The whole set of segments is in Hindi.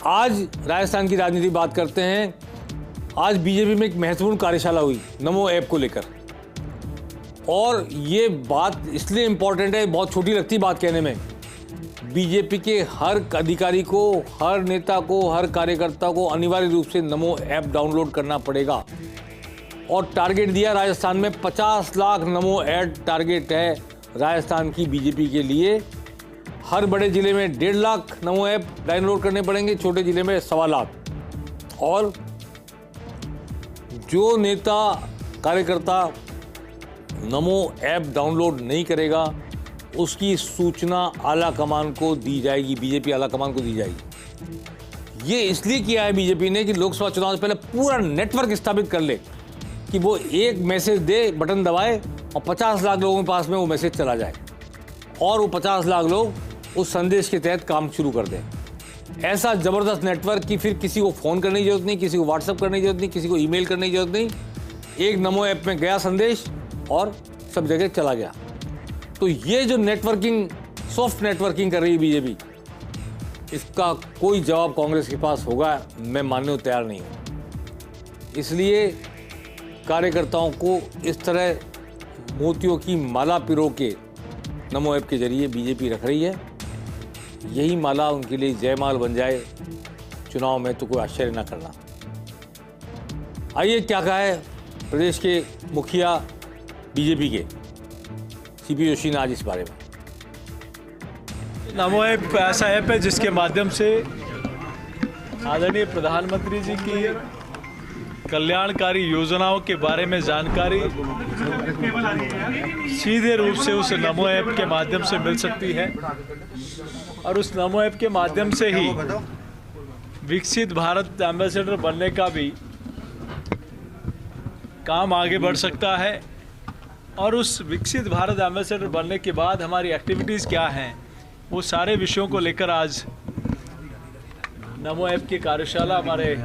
आज राजस्थान की राजनीति बात करते हैं। आज बीजेपी में एक महत्वपूर्ण कार्यशाला हुई नमो ऐप को लेकर, और ये बात इसलिए इम्पोर्टेंट है, बहुत छोटी लगती बात कहने में। बीजेपी के हर अधिकारी को, हर नेता को, हर कार्यकर्ता को अनिवार्य रूप से नमो ऐप डाउनलोड करना पड़ेगा। और टारगेट दिया राजस्थान में 50 लाख नमो ऐप टारगेट है राजस्थान की बीजेपी के लिए। हर बड़े जिले में 1.5 लाख नमो ऐप डाउनलोड करने पड़ेंगे, छोटे जिले में 1.25 लाख। और जो नेता कार्यकर्ता नमो ऐप डाउनलोड नहीं करेगा उसकी सूचना आला कमान को दी जाएगी, बीजेपी आला कमान को दी जाएगी। ये इसलिए किया है बीजेपी ने कि लोकसभा चुनाव से पहले पूरा नेटवर्क स्थापित कर ले कि वो एक मैसेज दे, बटन दबाए और 50 लाख लोगों के पास में वो मैसेज चला जाए और वो 50 लाख लोग उस संदेश के तहत काम शुरू कर दें। ऐसा ज़बरदस्त नेटवर्क कि फिर किसी को फ़ोन करने की जरूरत नहीं, किसी को व्हाट्सएप करने की जरूरत नहीं, किसी को ईमेल करने की जरूरत नहीं। एक नमो ऐप में गया संदेश और सब जगह चला गया। तो ये जो नेटवर्किंग, सॉफ्ट नेटवर्किंग कर रही है बीजेपी, इसका कोई जवाब कांग्रेस के पास होगा मैं मानने को तैयार नहीं हूँ। इसलिए कार्यकर्ताओं को इस तरह मोतियों की माला पिरो के नमो ऐप के जरिए बीजेपी रख रही है। यही माला उनके लिए जयमाल बन जाए चुनाव में तो कोई आश्चर्य ना करना। आइए क्या कहा है प्रदेश के मुखिया बीजेपी के सीपी जोशी ने आज इस बारे में। नमो ऐप ऐसा ऐप है जिसके माध्यम से आदरणीय प्रधानमंत्री जी की कल्याणकारी योजनाओं के बारे में जानकारी सीधे रूप से उस नमो ऐप के माध्यम से मिल सकती है। और उस नमो ऐप के माध्यम से ही विकसित भारत एम्बेसडर बनने का भी काम आगे बढ़ सकता है। और उस विकसित भारत एम्बेसडर बनने के बाद हमारी एक्टिविटीज़ क्या हैं, वो सारे विषयों को लेकर आज नमो ऐप की कार्यशाला हमारे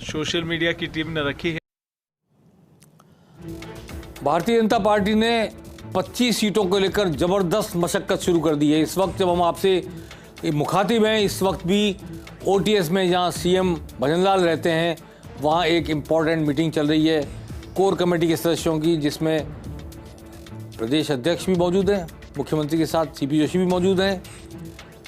सोशल मीडिया की टीम ने रखी है। भारतीय जनता पार्टी ने 25 सीटों को लेकर जबरदस्त मशक्कत शुरू कर दी है। इस वक्त जब हम आपसे मुखातिब हैं, इस वक्त भी ओटीएस में जहां सीएम भजनलाल रहते हैं वहां एक इम्पॉर्टेंट मीटिंग चल रही है कोर कमेटी के सदस्यों की, जिसमें प्रदेश अध्यक्ष भी मौजूद हैं, मुख्यमंत्री के साथ सीपी जोशी भी मौजूद हैं,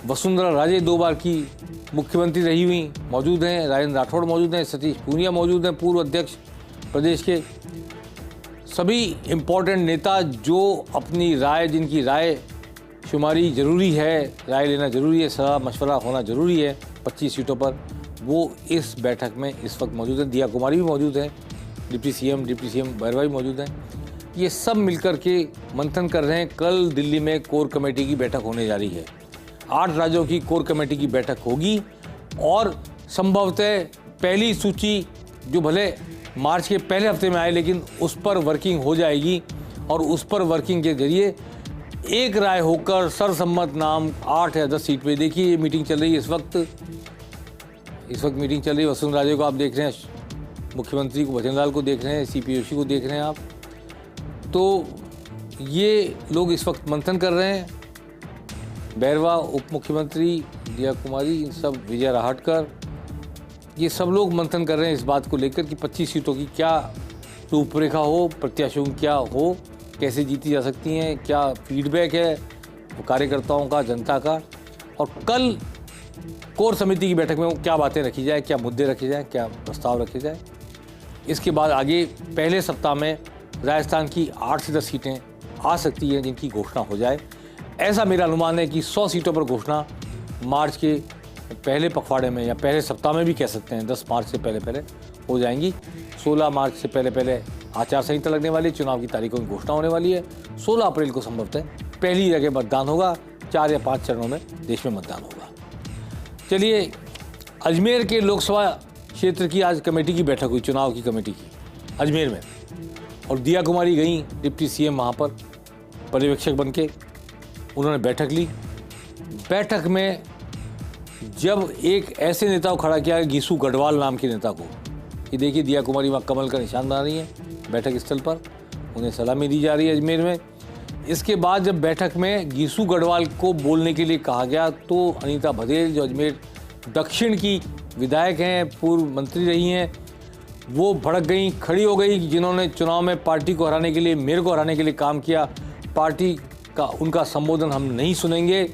वसुंधरा राजे 2 बार की मुख्यमंत्री रही हुई मौजूद हैं, राजेंद्र राठौड़ मौजूद हैं, सतीश पूनिया मौजूद हैं, पूर्व अध्यक्ष प्रदेश के। सभी इम्पोर्टेंट नेता जो अपनी राय, जिनकी राय शुमारी ज़रूरी है, राय लेना ज़रूरी है, सलाह मशवरा होना ज़रूरी है 25 सीटों पर, वो इस बैठक में इस वक्त मौजूद हैं। दिया कुमारी भी मौजूद हैं, डिप्टी सीएम बैरवा भी मौजूद हैं। ये सब मिलकर के मंथन कर रहे हैं। कल दिल्ली में कोर कमेटी की बैठक होने जा रही है। 8 राज्यों की कोर कमेटी की बैठक होगी और संभवतः पहली सूची जो भले मार्च के पहले हफ्ते में आए लेकिन उस पर वर्किंग हो जाएगी और उस पर वर्किंग के जरिए एक राय होकर सर्वसम्मत नाम 8 या 10 सीट पे। देखिए ये मीटिंग चल रही है इस वक्त मीटिंग चल रही है। वसुंधरा राजे को आप देख रहे हैं, मुख्यमंत्री को भजनलाल को देख रहे हैं, सीपी जोशी को देख रहे हैं आप। तो ये लोग इस वक्त मंथन कर रहे हैं। बैरवा उप मुख्यमंत्री, दिया कुमारी, इन सब, विजय राहटकर, ये सब लोग मंथन कर रहे हैं इस बात को लेकर कि 25 सीटों की क्या रूपरेखा हो, प्रत्याशियों क्या हो, कैसे जीती जा सकती हैं, क्या फीडबैक है कार्यकर्ताओं का, जनता का। और कल कोर समिति की बैठक में क्या बातें रखी जाए, क्या मुद्दे रखे जाए, क्या प्रस्ताव रखे जाए। इसके बाद आगे पहले सप्ताह में राजस्थान की 8 से 10 सीटें आ सकती हैं जिनकी घोषणा हो जाए। ऐसा मेरा अनुमान है कि 100 सीटों पर घोषणा मार्च के पहले पखवाड़े में या पहले सप्ताह में भी कह सकते हैं, 10 मार्च से पहले हो जाएंगी। 16 मार्च से पहले आचार संहिता लगने वाली है, चुनाव की तारीखों की घोषणा होने वाली है। 16 अप्रैल को संभवतः पहली जगह मतदान होगा, 4 या 5 चरणों में देश में मतदान होगा। चलिए, अजमेर के लोकसभा क्षेत्र की आज कमेटी की बैठक हुई, चुनाव की कमेटी की अजमेर में, और दिया कुमारी गई डिप्टी सीएम वहाँ पर पर्यवेक्षक बन के, उन्होंने बैठक ली। बैठक में जब एक ऐसे नेता को खड़ा किया, गीसू गढ़वाल नाम के नेता को, कि देखिए दिया कुमारी वहाँ कमल का निशान बना रही है बैठक स्थल पर, उन्हें सलामी दी जा रही है अजमेर में। इसके बाद जब बैठक में गीसू गढ़वाल को बोलने के लिए कहा गया तो अनीता भदेल जो अजमेर दक्षिण की विधायक हैं, पूर्व मंत्री रही हैं, वो भड़क गई, खड़ी हो गई, जिन्होंने चुनाव में पार्टी को हराने के लिए, मेरे को हराने के लिए काम किया। पार्टी का उनका संबोधन हम नहीं सुनेंगे।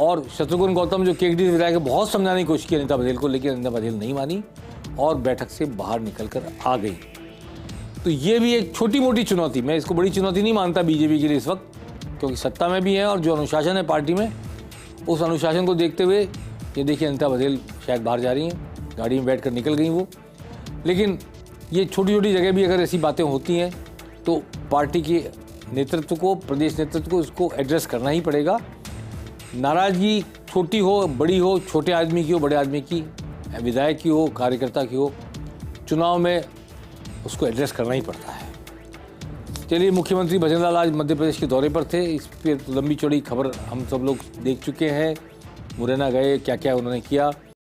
और शत्रुघ्न गौतम जो केकडी विधायक है, बहुत समझाने की कोशिश की अनिता बघेल को, लेकिन अनिता बघेल नहीं मानी और बैठक से बाहर निकलकर आ गई। तो ये भी एक छोटी मोटी चुनौती, मैं इसको बड़ी चुनौती नहीं मानता बीजेपी के लिए इस वक्त, क्योंकि सत्ता में भी है और जो अनुशासन है पार्टी में, उस अनुशासन को देखते हुए ये देखिए अनिता बघेल शायद बाहर जा रही हैं, गाड़ी में बैठकर निकल गई वो। लेकिन ये छोटी छोटी जगह भी अगर ऐसी बातें होती हैं तो पार्टी के नेतृत्व को, प्रदेश नेतृत्व को इसको एड्रेस करना ही पड़ेगा। नाराज़गी छोटी हो बड़ी हो, छोटे आदमी की हो बड़े आदमी की, विधायक की हो कार्यकर्ता की हो, चुनाव में उसको एड्रेस करना ही पड़ता है। चलिए, मुख्यमंत्री भजनलाल आज मध्य प्रदेश के दौरे पर थे, इस पर लंबी चौड़ी खबर हम सब लोग देख चुके हैं। मुरैना गए, क्या क्या उन्होंने किया।